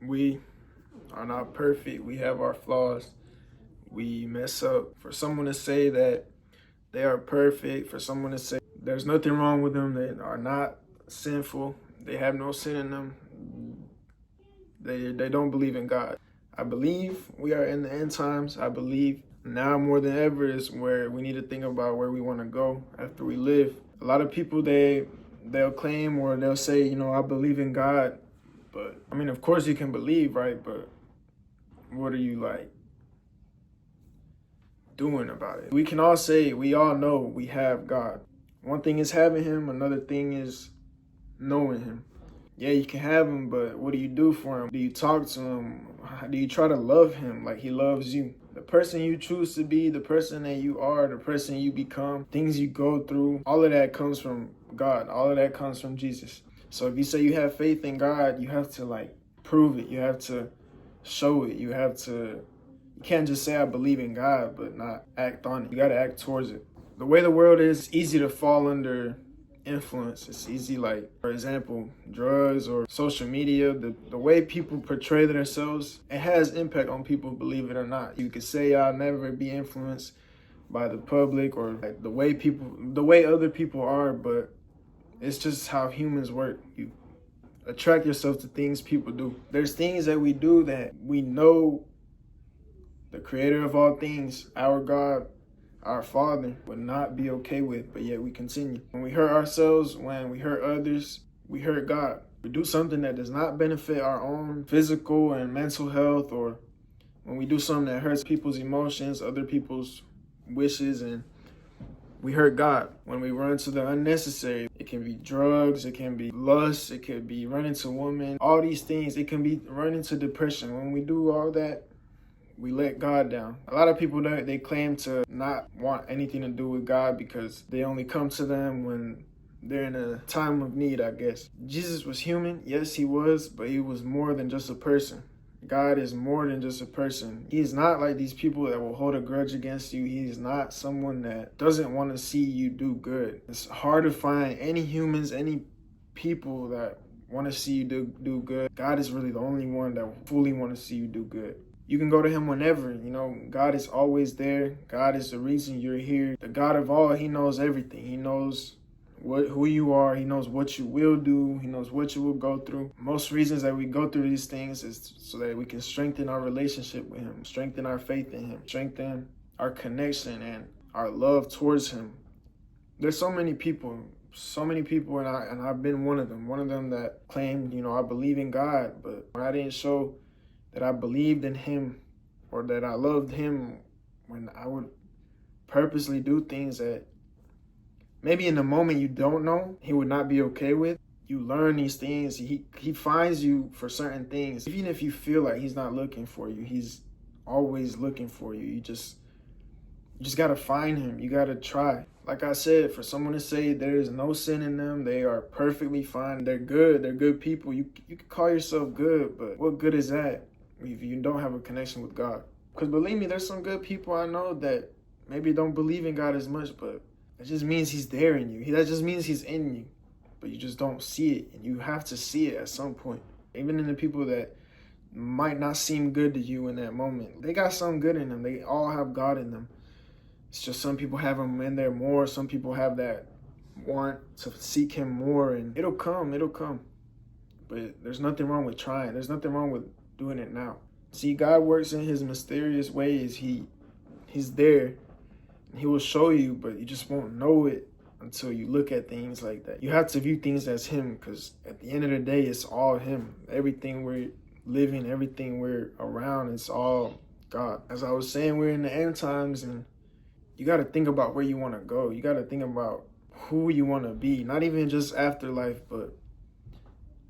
We are not perfect. We have our flaws. We mess up. For someone to say that they are perfect, for someone to say there's nothing wrong with them, they are not sinful, they have no sin in them, they don't believe in God. I believe we are in the end times. I believe now more than ever is where we need to think about where we want to go after we live. A lot of people, they'll claim or they'll say, I believe in God. But I mean, of course you can believe, right? But what are you like doing about it? We can all say, we all know we have God. One thing is having him, another thing is knowing him. Yeah, you can have him, but what do you do for him? Do you talk to him? Do you try to love him like he loves you? The person you choose to be, the person that you are, the person you become, things you go through, all of that comes from God. All of that comes from Jesus. So if you say you have faith in God, you have to prove it. You have to show it. You can't just say I believe in God, but not act on it. You got to act towards it. The way the world is, it's easy to fall under influence. It's easy, for example, drugs or social media. The way people portray themselves, it has impact on people, believe it or not. You could say I'll never be influenced by the public or the way other people are, but it's just how humans work. You attract yourself to things people do. There's things that we do that we know the creator of all things, our God, our Father, would not be okay with, but yet we continue. When we hurt ourselves, when we hurt others, we hurt God. We do something that does not benefit our own physical and mental health, or when we do something that hurts people's emotions, other people's wishes, and we hurt God. When we run to the unnecessary, it can be drugs, it can be lust, it could be running to women, all these things. It can be running to depression. When we do all that, we let God down. A lot of people, they claim to not want anything to do with God because they only come to them when they're in a time of need, I guess. Jesus was human. Yes, he was, but he was more than just a person. God is more than just a person. He is not like these people that will hold a grudge against you. He is not someone that doesn't want to see you do good. It's hard to find any humans, any people that want to see you do good. God is really the only one that fully want to see you do good. You can go to him whenever, God is always there. God is the reason you're here. The God of all, he knows everything. He knows who you are. He knows what you will do. He knows what you will go through. Most reasons that we go through these things is so that we can strengthen our relationship with him, strengthen our faith in him, strengthen our connection and our love towards him. There's so many people, and I've been one of them that claimed, I believe in God, but when I didn't show that I believed in him or that I loved him, when I would purposely do things that maybe in the moment you don't know he would not be okay with. You learn these things. He finds you for certain things. Even if you feel like he's not looking for you, he's always looking for you. You just got to find him. You got to try. Like I said, for someone to say there is no sin in them, they are perfectly fine. They're good. They're good people. You can call yourself good, but what good is that if you don't have a connection with God? Because believe me, there's some good people I know that maybe don't believe in God as much, but that just means he's there in you. That just means he's in you, but you just don't see it, and you have to see it at some point. Even in the people that might not seem good to you in that moment, they got something good in them. They all have God in them. It's just some people have him in there more. Some people have that want to seek him more, and it'll come. But there's nothing wrong with trying. There's nothing wrong with doing it now. See, God works in his mysterious ways. He's there. He will show you, but you just won't know it until you look at things like that. You have to view things as him, because at the end of the day, it's all him. Everything we're living, everything we're around, it's all God. As I was saying, we're in the end times, and you got to think about where you want to go. You got to think about who you want to be, not even just afterlife, but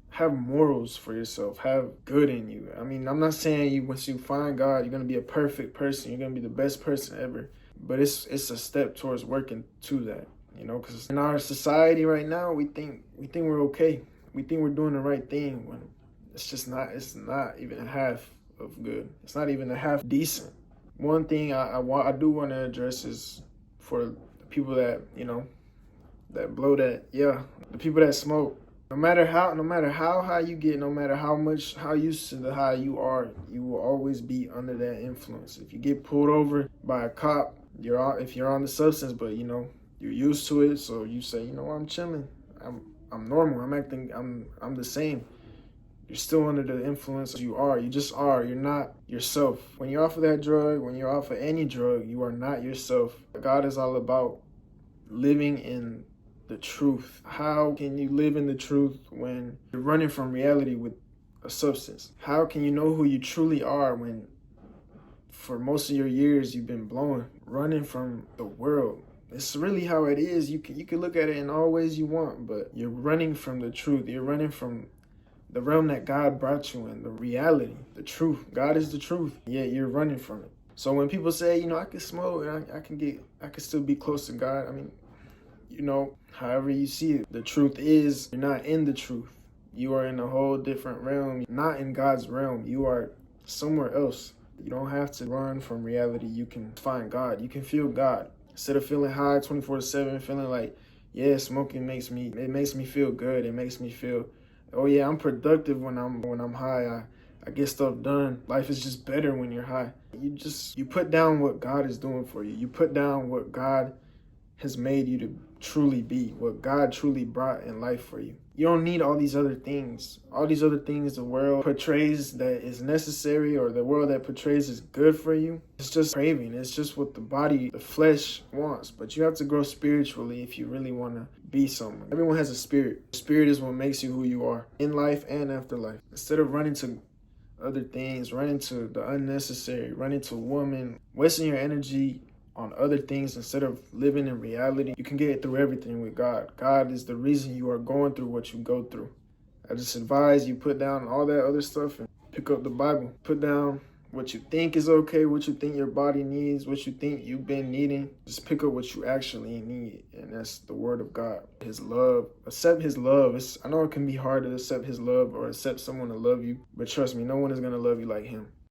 have morals for yourself, have good in you. I mean, I'm not saying once you find God, you're going to be a perfect person. You're going to be the best person ever. But it's a step towards working to that, because in our society right now, we think we're okay. We think we're doing the right thing when it's not even a half of good. It's not even a half decent. One thing I do want to address is for the people that, that blow that, the people that smoke. No matter how high you get, no matter how used to the high you are, you will always be under that influence. If you get pulled over by a cop, if you're on the substance, but you're used to it, so you say, I'm chilling. I'm normal. I'm the same. You're still under the influence. You are. You just are. You're not yourself. When you're off of that drug, when you're off of any drug, you are not yourself. God is all about living in the truth. How can you live in the truth when you're running from reality with a substance? How can you know who you truly are when for most of your years you've been running from the world? It's really how it is. You can look at it in all ways you want, but you're running from the truth. You're running from the realm that God brought you in, the reality, the truth. God is the truth, yet you're running from it. So when people say, I can smoke and I can still be close to God, I mean, however you see it, the truth is you're not in the truth. You are in a whole different realm, not in God's realm. You are somewhere else. You don't have to run from reality. You can find God. You can feel God. Instead of feeling high 24/7, feeling like, yeah, smoking makes me feel good. It makes me feel, oh yeah, I'm productive when I'm high. I get stuff done. Life is just better when you're high. You put down what God is doing for you. You put down what God has made you to truly be, what God truly brought in life for you. You don't need all these other things. All these other things the world portrays that is necessary, or the world that portrays is good for you. It's just craving. It's just what the flesh wants. But you have to grow spiritually if you really want to be someone. Everyone has a spirit. Spirit is what makes you who you are in life and after life. Instead of running to other things, running to the unnecessary, running to women, wasting your energy on other things instead of living in reality, you can get through everything with God. God is the reason you are going through what you go through. I just advise you put down all that other stuff and pick up the Bible. Put down what you think is okay, what you think your body needs, what you think you've been needing. Just pick up what you actually need, and that's the word of God. His love. Accept his love. I know it can be hard to accept his love or accept someone to love you, but trust me, no one is going to love you like him.